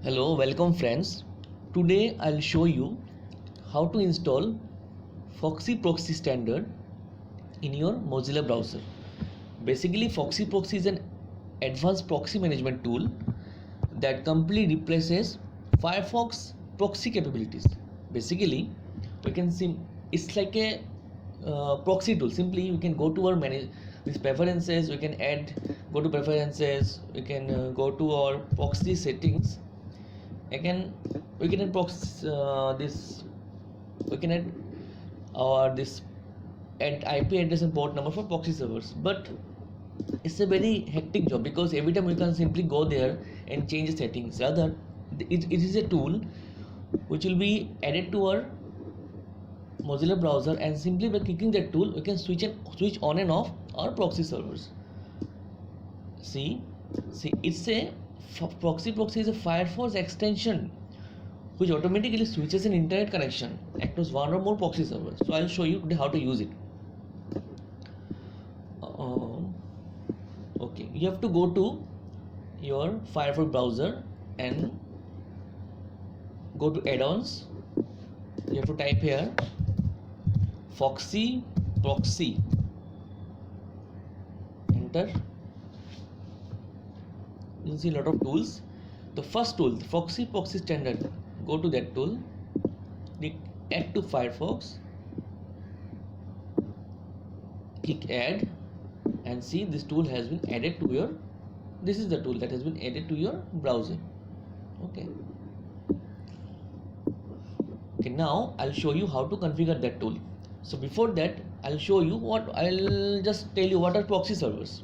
Hello, welcome friends. Today I'll show you how to install Foxy Proxy standard in your Mozilla browser. Basically, Foxy Proxy is an advanced proxy management tool that completely replaces Firefox proxy capabilities. Basically, we can see it's like a proxy tool. Simply, you can go to our manage these preferences. We can go to preferences. We can go to our proxy settings. Again, we can add this. We can add this add IP address and port number for proxy servers, but it's a very hectic job because every time we can simply go there and change the settings. Rather, it is a tool which will be added to our Mozilla browser, and simply by clicking that tool we can switch on and off our proxy servers. See, it's a proxy is a Firefox extension which automatically switches an internet connection across one or more proxy servers. So I'll show you today how to use it. Okay, you have to go to your Firefox browser and go to add-ons. You have to type here Foxy Proxy, enter. You'll see a lot of tools. The first tool, the Foxy Proxy standard, go to that tool, click add to Firefox, click add, and see this tool has been added to your, this is the tool that has been added to your browser. Okay, now I'll show you how to configure that tool. So before that, I'll just tell you what are proxy servers.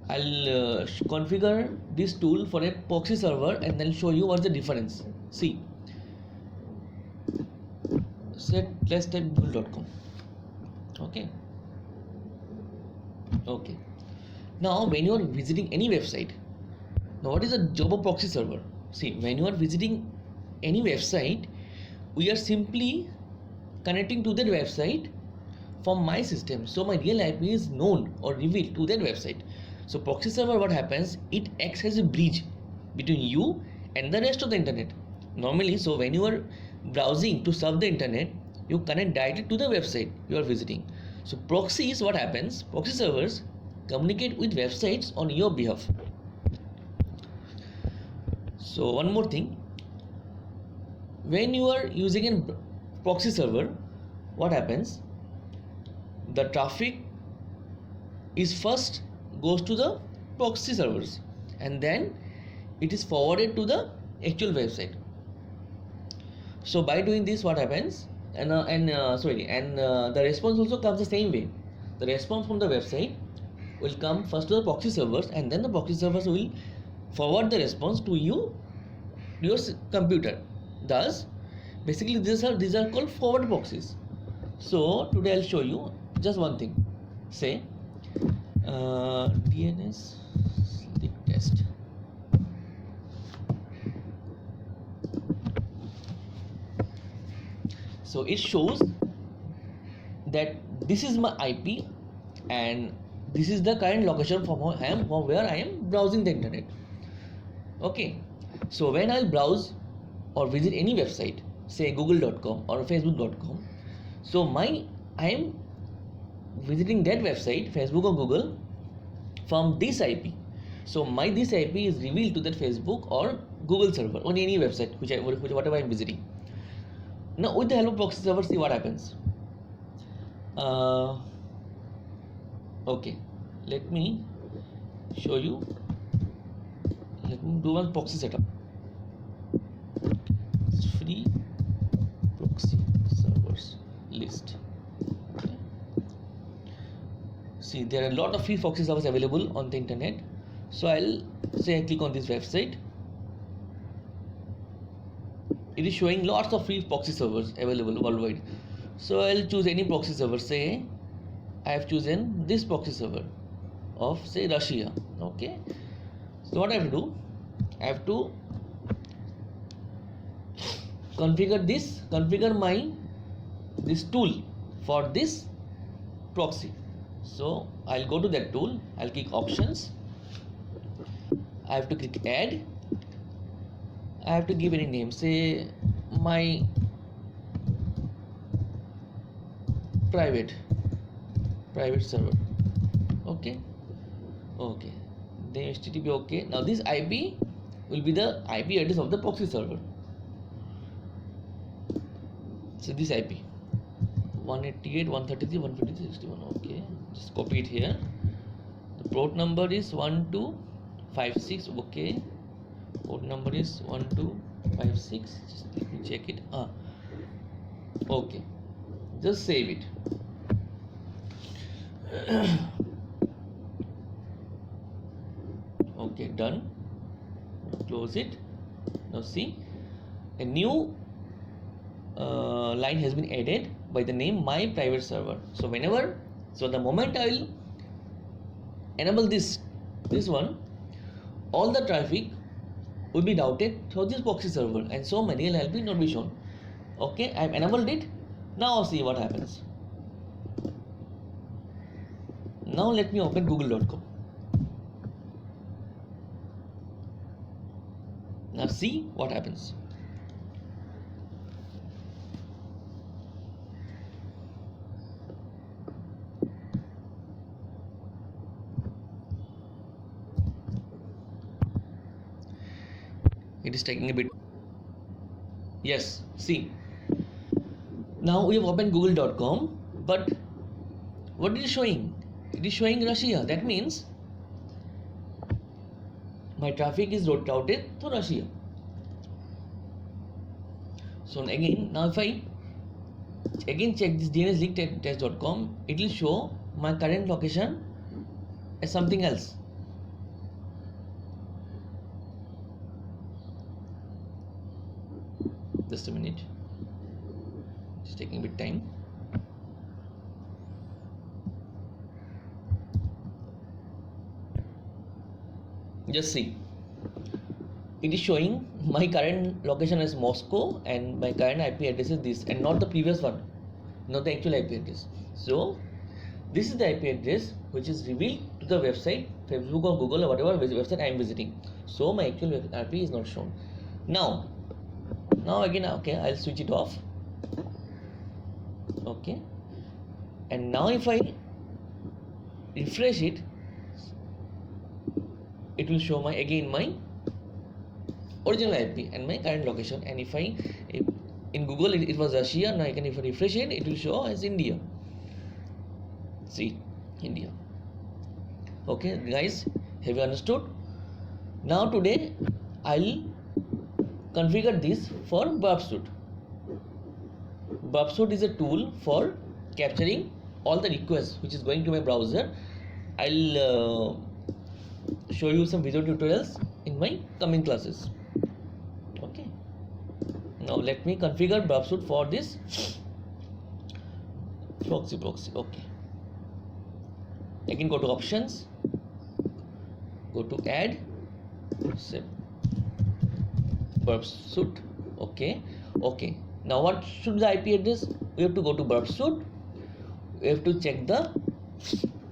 I'll configure this tool for a proxy server and then show you what's the difference. See, let's type google.com. Okay, now when you are visiting any website, now what is the job of proxy server? See, when you are visiting any website, we are simply connecting to that website from my system, so my real IP is known or revealed to that website. So proxy server, what happens, it acts as a bridge between you and the rest of the internet normally. So when you are browsing to surf the internet, you connect directly to the website you are visiting. So proxy is what happens, proxy servers communicate with websites on your behalf. So one more thing, when you are using a proxy server, what happens, the traffic is first goes to the proxy servers and then it is forwarded to the actual website. So by doing this, what happens, the response also comes the same way. The response from the website will come first to the proxy servers, and then the proxy servers will forward the response to your computer. Thus, basically these are called forward proxies. So today I'll show you just one thing. Say DNS sleep test. So it shows that this is my IP and this is the current location from where I am browsing the internet. Okay, so when I'll browse or visit any website, say google.com or facebook.com, so I am visiting that website, Facebook or Google, from this IP. So this IP is revealed to that Facebook or Google server on any website whatever I am visiting. Now with the help of proxy server, see what happens. Okay, let me show you. Let me do one proxy setup. It's free proxy servers list. Okay. See, there are a lot of free proxy servers available on the internet. So I'll say I click on this website. It is showing lots of free proxy servers available worldwide. So I'll choose any proxy server. Say I have chosen this proxy server of, say, Russia. Okay, so what I have to do, I have to configure this tool for this proxy. So I'll go to that tool, I'll click options, I have to click add. I have to give any name, say my private server. Okay, then HTTP. Okay, now this IP will be the IP address of the proxy server. So this IP 188.133.153.61. Okay, just copy it here. The port number is 1256. Okay, port number is 1256. Just let me check it. Okay, just save it. Okay, done. Close it. Now see, a new line has been added by the name my private server. So the moment I will enable this one, all the traffic will be routed through this proxy server, and so my real IP not be shown. Okay, I have enabled it. Now see what happens. Now let me open google.com. Now see what happens. It is taking a bit. Yes, see. Now we have opened google.com, but what it is showing? It is showing Russia. That means my traffic is routed to Russia. So again, now if I again check this dnsleaktest.com, it will show my current location as something else. Just a minute, it's taking a bit time. Just see, it is showing my current location as Moscow and my current IP address is this, and not the previous one, not the actual IP address. So this is the IP address which is revealed to the website, Facebook or Google or whatever website I am visiting. So my actual IP is not shown. Now again, okay, I'll switch it off. Okay, and now if I refresh it, it will show my original IP and my current location. And if in Google it was Russia, now if I refresh it, it will show as India. See, India. Okay guys, have you understood? Now today I'll configure this for Burpsuit. Burpsuit is a tool for capturing all the requests which is going to my browser. I'll show you some video tutorials in my coming classes. Okay, now let me configure Burpsuit for this proxy. Okay, again go to options, go to add, say Burpsuit. Okay, now what should be the IP address? We have to go to Burpsuit, we have to check the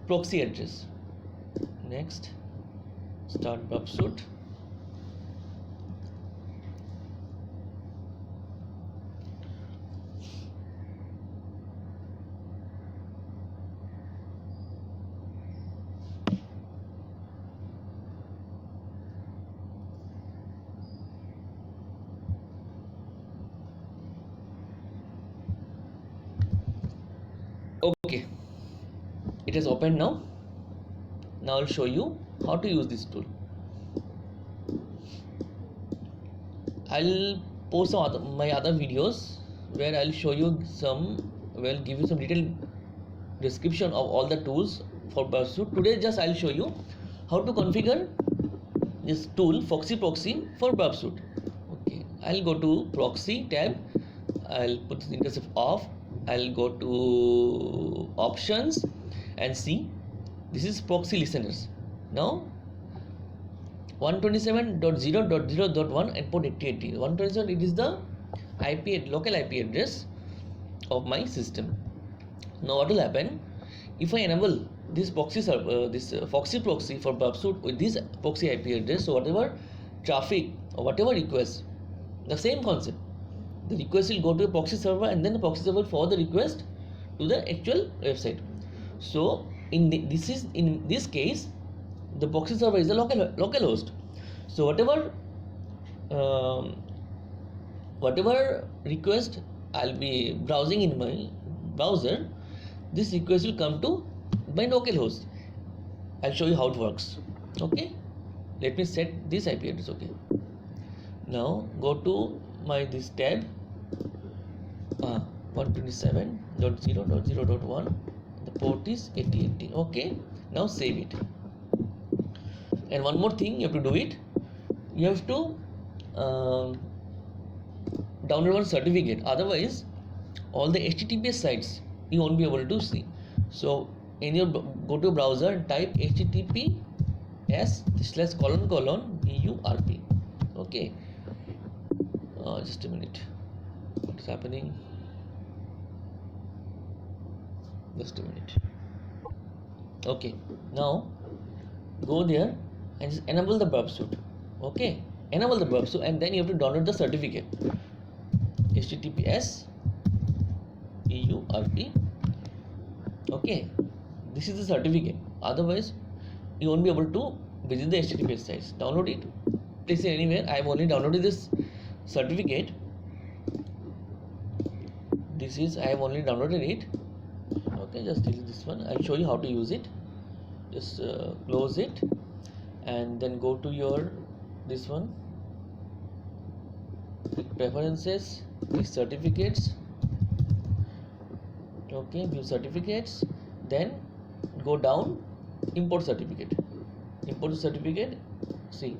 proxy address. Next, start Burpsuit. Okay, it is opened now. Now I'll show you how to use this tool. I'll post my other videos where I'll show you give you some detailed description of all the tools for Burpsuit. Today just I'll show you how to configure this tool Foxy Proxy for Burpsuit. Okay, I'll go to Proxy tab, I'll put the intercept off, I'll go to options and see this is proxy listeners. Now 127.0.0.1 and port 8080. 127, it is the local IP address of my system. Now what will happen if I enable this proxy server, this Foxy proxy for Bubsuit with this proxy IP address. So whatever traffic or whatever request, the same concept. The request will go to a proxy server, and then the proxy server will forward the request to the actual website. So in this case, the proxy server is the local host. So whatever request I'll be browsing in my browser, this request will come to my local host. I'll show you how it works. Okay, let me set this IP address. Okay, now go to my this tab 127.0.0.1. the port is 8080. Okay, now save it. And one more thing you have to do it, you have to download one certificate, otherwise all the HTTPS sites you won't be able to see. So in your go to browser and type https:/:burp. Okay, just a minute, what is happening? Just a minute. Okay, now go there and just enable the Bubsuit. Okay, enable the Bubsuit, and then you have to download the certificate. https://burp. Okay, this is the certificate, otherwise you won't be able to visit the HTTPS sites. Download it, place it anywhere. I have only downloaded this certificate. I have only downloaded it. Okay, just delete this one. I'll show you how to use it. Just close it and then go to your this one, click preferences, click certificates. Okay, view certificates, then go down, import certificate. Import certificate. See,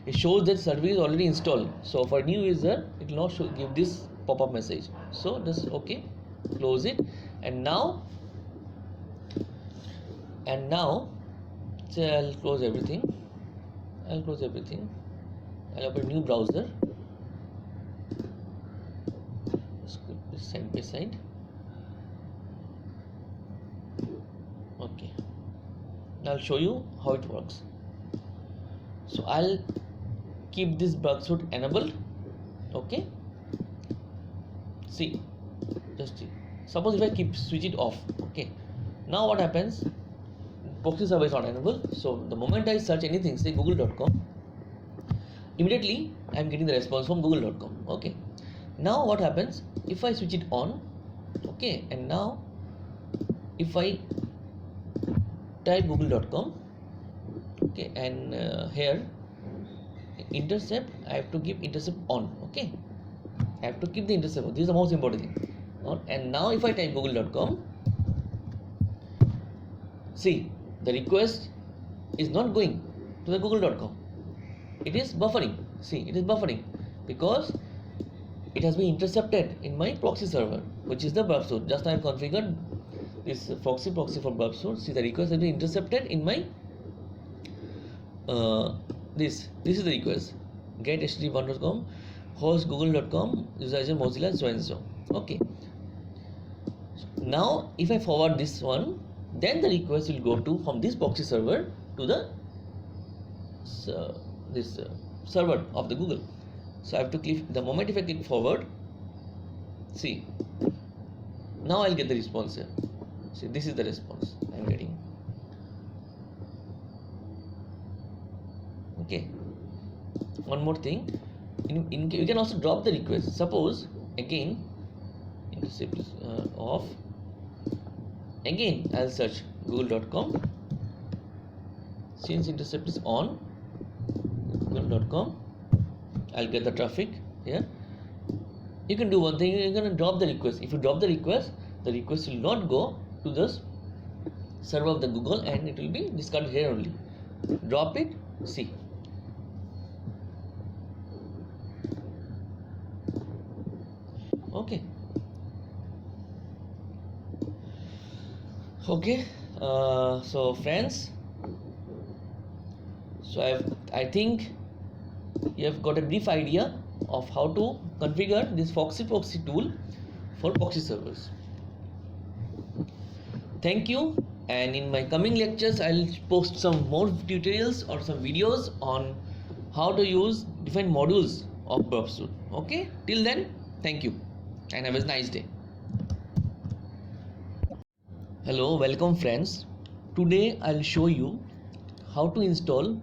it shows that certificate is already installed. So for new user, it will not give this pop-up message. So just okay, close it, and now so I'll close everything. I'll open new browser. Side by side. Okay, now I'll show you how it works. So I'll keep this Bubsuit enabled. Okay, see, just see. Suppose if I switch it off. Okay, now what happens? Proxy server is not enabled. So the moment I search anything, say google.com, immediately I am getting the response from google.com. Okay, now what happens if I switch it on? Okay, and now if I type google.com, okay, and here intercept, I have to give intercept on. Okay, I have to keep the intercept on. This is the most important thing. And now if I type google.com, see, the request is not going to the google.com. It is buffering. See, it is buffering because it has been intercepted in my proxy server, which is the Bubsuit. Just I have configured this Foxy proxy for Bubsuit. See, the request has been intercepted in my this is the request, get http://1.com, host google.com, user agent Mozilla, so and so. Okay, now if I forward this one, then the request will go to from this proxy server to the server of the Google. So I have to click, the moment if I click forward, see, now I'll get the response here. See, this is the response I'm getting. Okay, one more thing, you can also drop the request. Suppose again intercept is off. Again I'll search google.com. Since intercept is on, google.com, I'll get the traffic here. You can do one thing, you're going to drop the request. If you drop the request will not go to the server of the Google and it will be discarded here only. Drop it, see. Okay. Okay, so friends, so I think you have got a brief idea of how to configure this Foxy proxy tool for proxy servers. Thank you and in my coming lectures I'll post some more tutorials or some videos on how to use different modules of browser. Okay, till then, thank you and have a nice day. Hello, welcome friends. Today I'll show you how to install